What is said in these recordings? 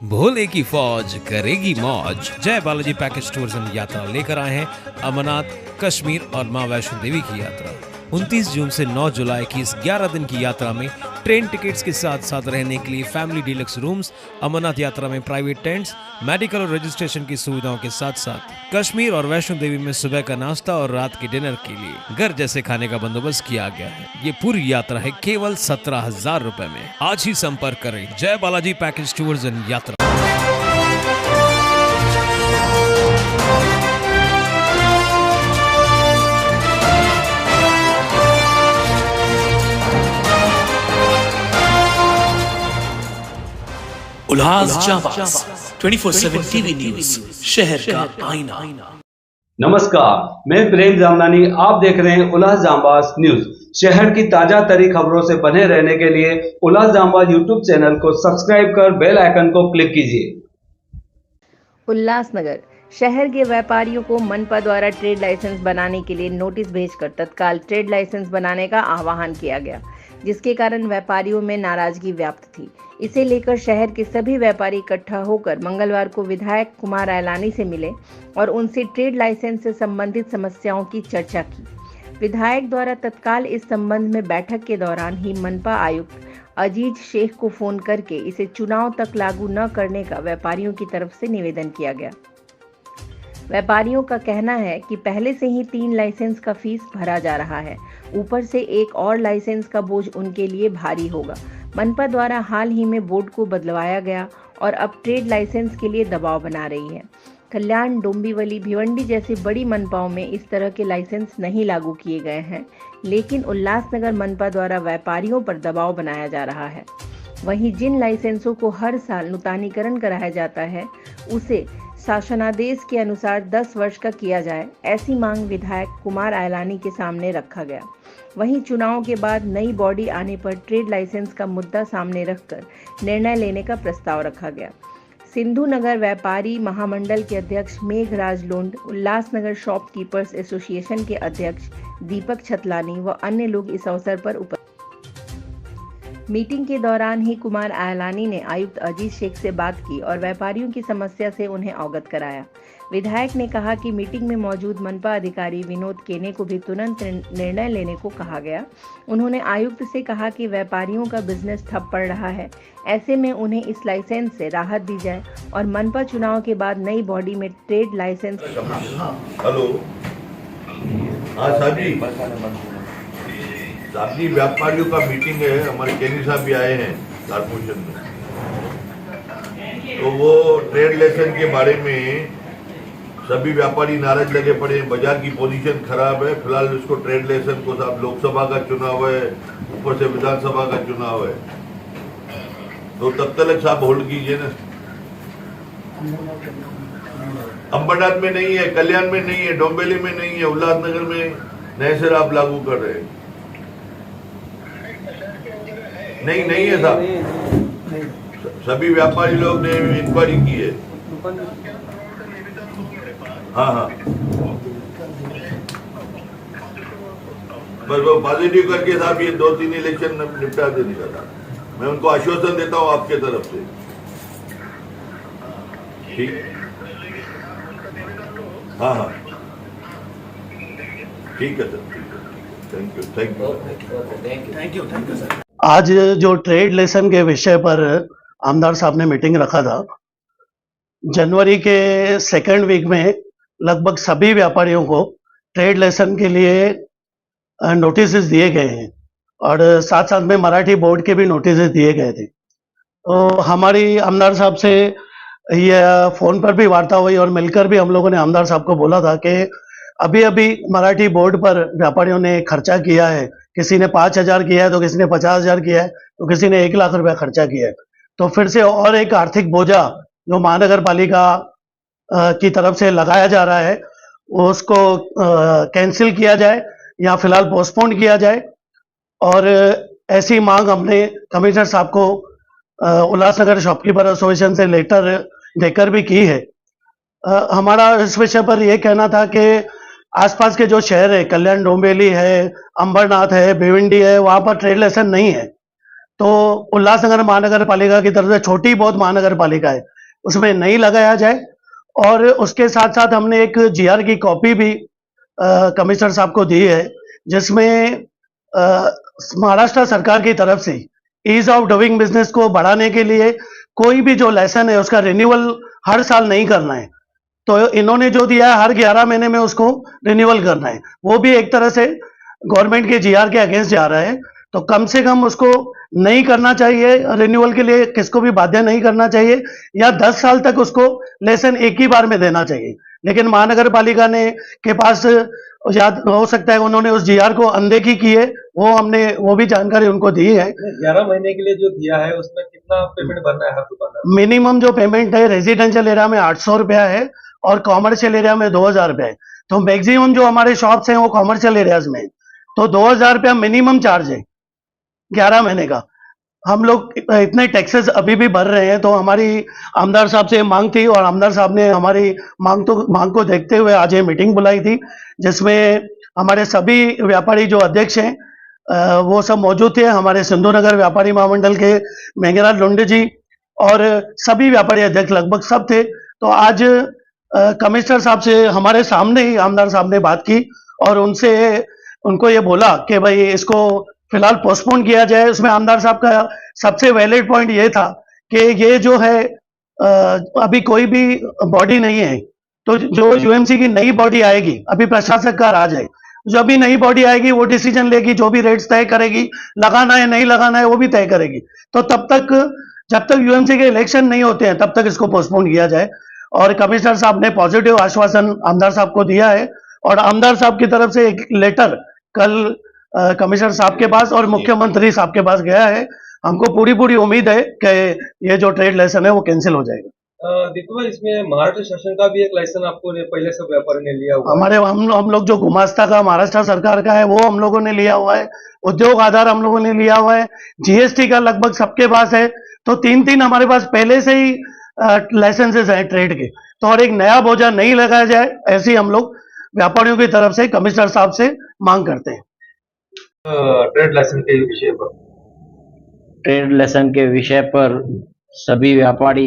भोले की फौज करेगी मौज। जय बालाजी पैकेज टूरिज्म यात्रा लेकर आए हैं अमरनाथ, कश्मीर और मां वैष्णो देवी की यात्रा। 29 जून से 9 जुलाई की इस 11 दिन की यात्रा में ट्रेन टिकट्स के साथ साथ रहने के लिए फैमिली डीलक्स रूम्स, अमरनाथ यात्रा में प्राइवेट टेंट्स, मेडिकल और रजिस्ट्रेशन की सुविधाओं के साथ साथ कश्मीर और वैष्णो देवी में सुबह का नाश्ता और रात के डिनर के लिए घर जैसे खाने का बंदोबस्त किया गया है। ये पूरी यात्रा है केवल 17,000 रुपए में। आज ही संपर्क करें जय बालाजी पैकेज टूर्स एंड यात्रा। उल्लास जाबाज 24/7 टीवी न्यूज, शहर का आईना। नमस्कार, मैं प्रेम जामनानी। आप देख रहे हैं उल्लास जाबाज न्यूज। शहर की ताजा तरी खबरों से बने रहने के लिए उल्लास जाबाज यूट्यूब चैनल को सब्सक्राइब कर बेल आइकन को क्लिक कीजिए। उल्लासनगर शहर के व्यापारियों को मनपा द्वारा ट्रेड लाइसेंस बनाने के लिए नोटिस भेजकर तत्काल ट्रेड लाइसेंस बनाने का आह्वान किया गया, जिसके कारण व्यापारियों में नाराजगी व्याप्त थी। इसे लेकर शहर के सभी व्यापारी इकट्ठा होकर मंगलवार को विधायक कुमार आयलानी से मिले और उनसे ट्रेड लाइसेंस से संबंधित समस्याओं की चर्चा की। विधायक द्वारा तत्काल इस संबंध में बैठक के दौरान ही मनपा आयुक्त अजीज शेख को फोन करके इसे चुनाव तक लागू न करने का व्यापारियों की तरफ से निवेदन किया गया। व्यापारियों का कहना है कि पहले से ही 3 लाइसेंस का फीस भरा जा रहा है, ऊपर से एक और लाइसेंस का बोझ उनके लिए भारी होगा। मनपा द्वारा हाल ही में बोर्ड को बदलवाया गया और अब ट्रेड लाइसेंस के लिए दबाव बना रही है। कल्याण, डोंबिवली, भिवंडी जैसी बड़ी मनपाओं में इस तरह के लाइसेंस नहीं लागू किए गए हैं, लेकिन उल्लासनगर मनपा द्वारा व्यापारियों पर दबाव बनाया जा रहा है। वहीं जिन लाइसेंसों को हर साल नूतनीकरण कराया जाता है, उसे शासनादेश के अनुसार 10 वर्ष का किया जाए, ऐसी मांग विधायक कुमार आयलानी के सामने रखा गया। वहीं चुनाव के बाद नई बॉडी आने पर ट्रेड लाइसेंस का मुद्दा सामने रखकर निर्णय लेने का प्रस्ताव रखा गया। सिंधु नगर व्यापारी महामंडल के अध्यक्ष मेघराज लोंड, उल्लासनगर शॉपकीपर्स एसोसिएशन के अध्यक्ष दीपक छतलानी व अन्य लोग इस अवसर पर उपस्थित। मीटिंग के दौरान ही कुमार आयलानी ने आयुक्त अजीज शेख से बात की और व्यापारियों की समस्या से उन्हें अवगत कराया। विधायक ने कहा कि मीटिंग में मौजूद मनपा अधिकारी विनोद केने को भी तुरंत निर्णय लेने को कहा गया। उन्होंने आयुक्त से कहा कि व्यापारियों का बिजनेस ठप पड़ रहा है, ऐसे में उन्हें इस लाइसेंस से राहत दी जाए और मनपा चुनाव के बाद नई बॉडी में ट्रेड लाइसेंस। हेलो, हाँ साहब जी, व्यापारियों का मीटिंग है, हमारे केनी साहब भी आए हैं कारपोरेशन में, तो वो ट्रेड लाइसेंस के बारे में सभी व्यापारी नाराज लगे पड़े हैं। बाजार की पोजीशन खराब है, फिलहाल इसको ट्रेड लाइसेंस को साहब लोकसभा का चुनाव है, ऊपर से विधानसभा का चुनाव है, तो तब तक साहब होल्ड कीजिए ना। अंबरनाथ में नहीं है, कल्याण में नहीं है, डोंबिवली में नहीं है, उल्लासनगर में नए सिर आप लागू कर रहे हैं। नहीं है साहब, सभी व्यापारी लोग ने इंक्वायरी की है। हाँ, बस वो पॉजिटिव करके साहब ये 2-3 इलेक्शन निपटा देने का, मैं उनको आश्वासन देता हूँ आपके तरफ से। ठीक, हाँ, ठीक है सर, थैंक यू सर। आज जो ट्रेड लेसन के विषय पर आमदार साहब ने मीटिंग रखा था, जनवरी के 2nd वीक में लगभग सभी व्यापारियों को ट्रेड लेसन के लिए नोटिस दिए गए हैं और साथ साथ में मराठी बोर्ड के भी नोटिस दिए गए थे। तो हमारी आमदार साहब से यह फोन पर भी वार्ता हुई और मिलकर भी हम लोगों ने आमदार साहब को बोला था कि अभी मराठी बोर्ड पर व्यापारियों ने खर्चा किया है, किसी ने 5,000 किया है तो किसी ने 50,000 किया है तो किसी ने 1 लाख रुपया खर्चा किया है। तो फिर से और एक आर्थिक बोझा जो महानगर पालिका की तरफ से लगाया जा रहा है, उसको कैंसिल किया जाए या फिलहाल पोस्टपोन किया जाए। और ऐसी मांग हमने कमिश्नर साहब को उल्लासनगर शॉपकीपर एसोसिएशन से लेटर देकर भी की है। हमारा इस विषय पर यह कहना था कि आसपास के जो शहर है, कल्याण, डोंबिवली है, अंबरनाथ है, भिवंडी है, वहां पर ट्रेड लाइसेंस नहीं है। तो उल्लासनगर महानगर पालिका की तरफ से छोटी बहुत महानगर पालिका है उसमें नहीं लगाया जाए। और उसके साथ साथ हमने एक जीआर की कॉपी भी कमिश्नर साहब को दी है, जिसमें महाराष्ट्र सरकार की तरफ से ईज ऑफ डूइंग बिजनेस को बढ़ाने के लिए कोई भी जो लाइसेंस है उसका रिन्यूअल हर साल नहीं करना है। तो इन्होंने जो दिया है हर 11 महीने में उसको रिन्यूअल करना है, वो भी एक तरह से गवर्नमेंट के जीआर के अगेंस्ट जा रहा है। तो कम से कम उसको नहीं करना चाहिए, रिन्यूअल के लिए किसको भी बाध्य नहीं करना चाहिए, या 10 साल तक उसको लाइसेंस एक ही बार में देना चाहिए। लेकिन महानगर पालिका ने के पास याद हो सकता है उन्होंने उस जीआर को अनदेखी की है, वो भी जानकारी उनको दी है। 11 महीने के लिए जो दिया है उसमें कितना पेमेंट भरना है हर दुकानदार? मिनिमम जो पेमेंट है रेजिडेंशियल एरिया में 800 रुपया है और कॉमर्शियल एरिया में 2000 रुपया है। तो मैक्सिमम जो हमारे शॉप्स हैं वो कॉमर्शियल एरियाज में है, तो 2000 रुपया मिनिमम चार्ज है 11 महीने का। हम लोग इतने टैक्सेस अभी भी भर रहे हैं, तो हमारी आमदार साहब से मांग थी और आमदार साहब ने हमारी मांग को देखते हुए आज ये मीटिंग बुलाई थी, जिसमें हमारे सभी व्यापारी जो अध्यक्ष हैं वो सब मौजूद थे। हमारे सिंधु नगर व्यापारी महामंडल के मेघराज लुंडे जी और सभी व्यापारी अध्यक्ष लगभग सब थे। तो आज कमिश्नर साहब से हमारे सामने ही आमदार साहब ने बात की और उनको ये बोला कि भाई इसको फिलहाल पोस्टपोन किया जाए। उसमें आमदार साहब का सबसे वैलिड पॉइंट ये था कि ये जो है अभी कोई भी बॉडी नहीं है, तो जो यूएमसी की नई बॉडी आएगी, अभी प्रशासक का राज है, जो भी नई बॉडी आएगी वो डिसीजन लेगी, जो भी रेट्स तय करेगी, लगाना है नहीं लगाना है वो भी तय करेगी। तो तब तक जब तक यूएमसी के इलेक्शन नहीं होते हैं तब तक इसको पोस्टपोन किया जाए। और कमिश्नर साहब ने पॉजिटिव आश्वासन आमदार साहब को दिया है और आमदार साहब की तरफ से एक लेटर कल कमिश्नर साहब के पास और मुख्यमंत्री साहब के पास गया है। हमको पूरी उम्मीद है कि ये जो ट्रेड लाइसेंस है वो कैंसिल हो जाएगा। दीपक भाई, इसमें महाराष्ट्र शासन का भी एक लाइसेंस आपको पहले से व्यापारी ने लिया हुआ हमारे हम लोग जो गुमास्ता का महाराष्ट्र सरकार का है वो हम लोगों ने लिया हुआ है, उद्योग आधार हम लोगों ने लिया हुआ है, जीएसटी का लगभग सबके पास है। तो 3 हमारे पास पहले से ही लाइसेंसेस हैं ट्रेड के। तो और एक नया बोझा नहीं लगाया जाए, ऐसी हम लोग व्यापारियों की तरफ से कमिश्नर साहब से मांग करते हैं। ट्रेड लाइसेंस के विषय पर ट्रेड लाइसेंस के विषय पर सभी व्यापारी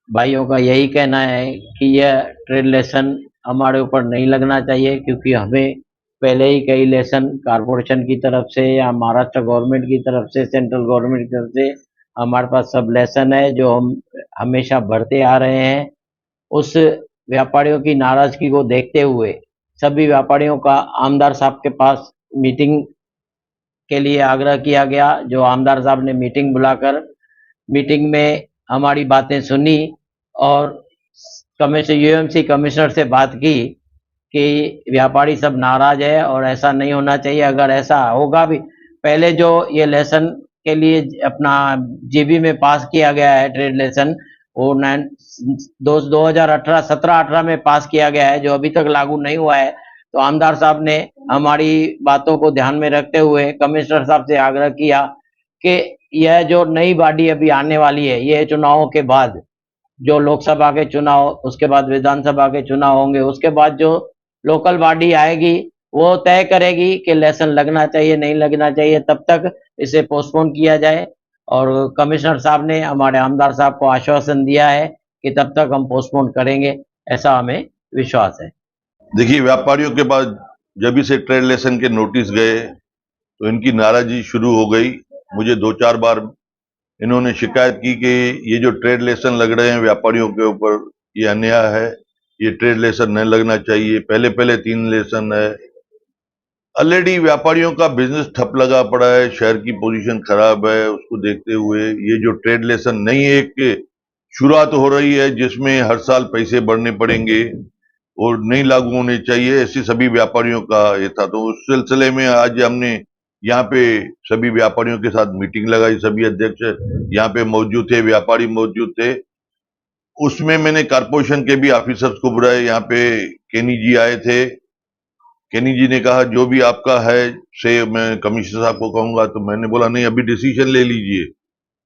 भाइयों का यही कहना है कि यह ट्रेड लाइसेंस हमारे ऊपर नहीं लगना चाहिए, क्योंकि हमें पहले ही कई लाइसेंस कारपोरेशन की तरफ से या महाराष्ट्र गवर्नमेंट की तरफ से, सेंट्रल गवर्नमेंट की तरफ से हमारे पास सब लाइसेंस है जो हम हमेशा भरते आ रहे हैं। उस व्यापारियों की नाराजगी को देखते हुए सभी व्यापारियों का आमदार साहब के पास मीटिंग के लिए आग्रह किया गया, जो आमदार साहब ने मीटिंग बुलाकर मीटिंग में हमारी बातें सुनी और यूएमसी कमिश्नर से बात की कि व्यापारी सब नाराज है और ऐसा नहीं होना चाहिए। अगर ऐसा होगा भी, पहले जो ये लेसन के लिए अपना जीबी में पास किया गया है ट्रेड लेसन, वो 2017-18 में पास किया गया है, जो अभी तक लागू नहीं हुआ है। तो आमदार साहब ने हमारी बातों को ध्यान में रखते हुए कमिश्नर साहब से आग्रह किया कि यह जो नई बॉडी अभी आने वाली है, ये चुनावों के बाद, जो लोकसभा के चुनाव, उसके बाद विधानसभा के चुनाव होंगे, उसके बाद जो लोकल बॉडी आएगी वो तय करेगी कि लाइसेंस लगना चाहिए नहीं लगना चाहिए। तब तक इसे पोस्टपोन किया जाए। और कमिश्नर साहब ने हमारे आमदार साहब को आश्वासन दिया है कि तब तक हम पोस्टपोन करेंगे, ऐसा हमें विश्वास है। देखिए, व्यापारियों के पास जब से ट्रेड लाइसेंस के नोटिस गए तो इनकी नाराजगी शुरू हो गई। मुझे 2-4 बार इन्होंने शिकायत की कि ये जो ट्रेड लाइसेंस लग रहे हैं व्यापारियों के ऊपर, ये अन्याय है, ये ट्रेड लाइसेंस नहीं लगना चाहिए। पहले 3 लाइसेंस है। ऑलरेडी व्यापारियों का बिजनेस ठप लगा पड़ा है, शहर की पोजीशन खराब है। उसको देखते हुए ये जो ट्रेड लाइसेंस नई एक शुरुआत हो रही है जिसमें हर साल पैसे बढ़ने पड़ेंगे और नहीं लागू होने चाहिए, ऐसी सभी व्यापारियों का ये था। तो उस सिलसिले में आज हमने यहाँ पे सभी व्यापारियों के साथ मीटिंग लगाई। सभी अध्यक्ष यहाँ पे मौजूद थे, व्यापारी मौजूद थे। उसमें मैंने कारपोरेशन के भी ऑफिसर्स को बुलाया। यहाँ पे केनी जी आए थे। केनी जी ने कहा जो भी आपका है से मैं कमिश्नर साहब को कहूंगा। तो मैंने बोला नहीं, अभी डिसीजन ले लीजिए।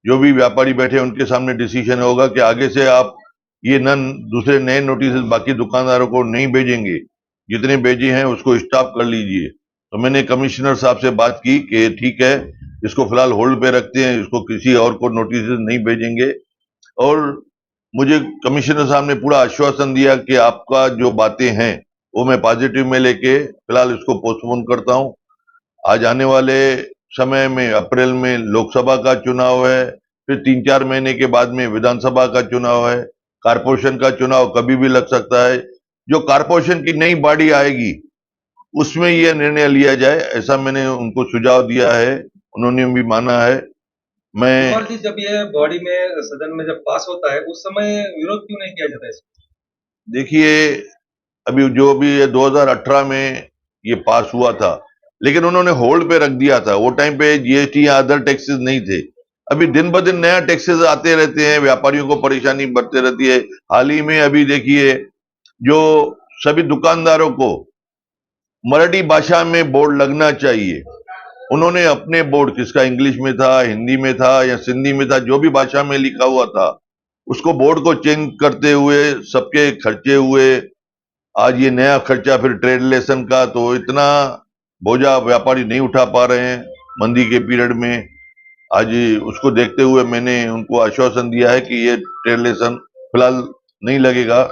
जो भी व्यापारी बैठे उनके सामने डिसीजन होगा कि आगे से आप ये दूसरे नए नोटिस बाकी दुकानदारों को नहीं भेजेंगे, जितने भेजे हैं उसको स्टॉप कर लीजिए। तो मैंने कमिश्नर साहब से बात की कि ठीक है, इसको फिलहाल होल्ड पे रखते हैं, इसको किसी और को नोटिस नहीं भेजेंगे। और मुझे कमिश्नर साहब ने पूरा आश्वासन दिया कि आपका जो बातें हैं वो मैं पॉजिटिव में लेके फिलहाल इसको पोस्टपोन करता हूं। आज आने वाले समय में अप्रैल में लोकसभा का चुनाव है, फिर 3-4 महीने के बाद में विधानसभा का चुनाव है, कारपोरेशन का चुनाव कभी भी लग सकता है। जो कारपोरेशन की नई बॉडी आएगी उसमें यह निर्णय लिया जाए, ऐसा मैंने उनको सुझाव दिया है, उन्होंने भी माना है। मैं कुमार जी, जब ये बॉडी में सदन में जब पास होता है उस समय विरोध क्यों नहीं किया जाता है इसको? देखिए, अभी जो भी ये 2018 में ये पास हुआ था, लेकिन उन्होंने होल्ड पे रख दिया था। वो टाइम पे जीएसटी या अदर टैक्सेस नहीं थे। अभी दिन ब दिन नया टैक्सेस आते रहते हैं, व्यापारियों को परेशानी बढ़ती रहती है। हाल ही में अभी देखिए, जो सभी दुकानदारों को मराठी भाषा में बोर्ड लगना चाहिए, उन्होंने अपने बोर्ड, किसका इंग्लिश में था, हिंदी में था या सिंधी में था, जो भी भाषा में लिखा हुआ था, उसको बोर्ड को चेंज करते हुए सबके खर्चे हुए। आज ये नया खर्चा फिर ट्रेड लेसन का, तो इतना बोझा व्यापारी नहीं उठा पा रहे हैं मंदी के पीरियड में। आज उसको देखते हुए मैंने उनको आश्वासन दिया है कि ये ट्रेड लेसन फिलहाल नहीं लगेगा।